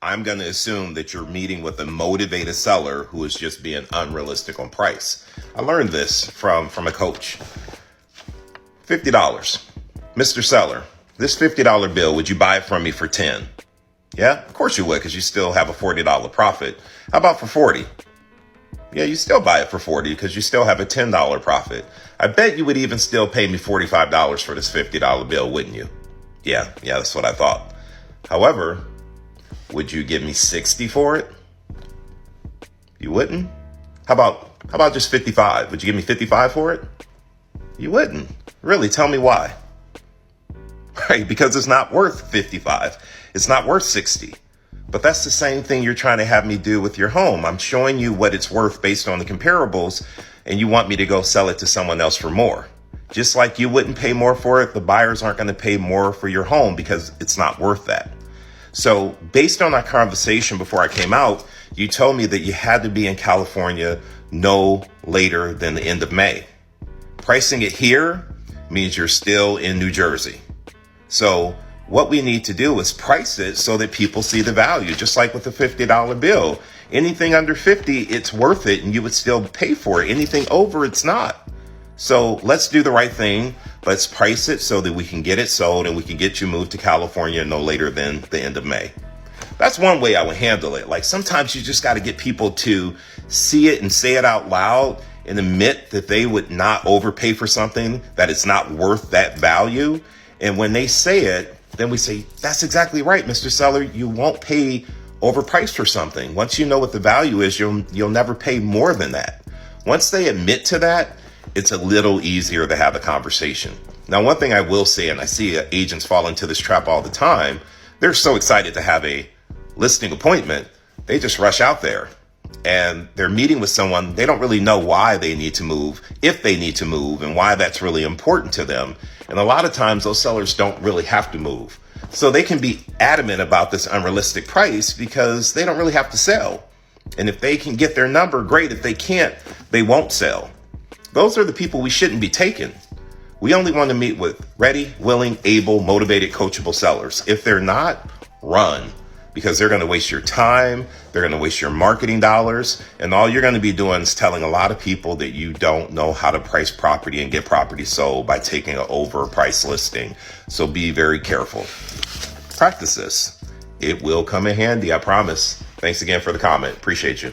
I'm going to assume that you're meeting with a motivated seller who is just being unrealistic on price. I learned this from a coach. $50. Mr. Seller, this $50 bill, would you buy it from me for 10? Yeah, of course you would, because you still have a $40 profit. How about for 40? Yeah, you still buy it for 40 because you still have a $10 profit. I bet you would even still pay me $45 for this $50 bill, wouldn't you? Yeah, that's what I thought. However, would you give me 60 for it? You wouldn't? How about just 55? Would you give me 55 for it? You wouldn't. Really, tell me why. Right, because it's not worth 55. It's not worth 60. But that's the same thing you're trying to have me do with your home. I'm showing you what it's worth based on the comparables, and you want me to go sell it to someone else for more. Just like you wouldn't pay more for it, the buyers aren't going to pay more for your home because it's not worth that. So based on our conversation before I came out, you told me that you had to be in California no later than the end of May. Pricing it here means you're still in New Jersey. So what we need to do is price it so that people see the value, just like with the $50 bill. Anything under 50, it's worth it and you would still pay for it. Anything over, it's not. So let's do the right thing. Let's price it so that we can get it sold and we can get you moved to California no later than the end of May. That's one way I would handle it. Like sometimes you just got to get people to see it and say it out loud and admit that they would not overpay for something, that it's not worth that value. And when they say it, then we say, that's exactly right, Mr. Seller. You won't pay overpriced for something. Once you know what the value is, you'll never pay more than that. Once they admit to that, it's a little easier to have a conversation. Now, one thing I will say, and I see agents fall into this trap all the time, they're so excited to have a listing appointment, they just rush out there and they're meeting with someone. They don't really know why they need to move, if they need to move, and why that's really important to them. And a lot of times those sellers don't really have to move. So they can be adamant about this unrealistic price because they don't really have to sell. And if they can get their number, great. If they can't, they won't sell. Those are the people we shouldn't be taking. We only want to meet with ready, willing, able, motivated, coachable sellers. If they're not, run, because they're going to waste your time. They're going to waste your marketing dollars. And all you're going to be doing is telling a lot of people that you don't know how to price property and get property sold by taking an overpriced listing. So be very careful. Practice this. It will come in handy, I promise. Thanks again for the comment. Appreciate you.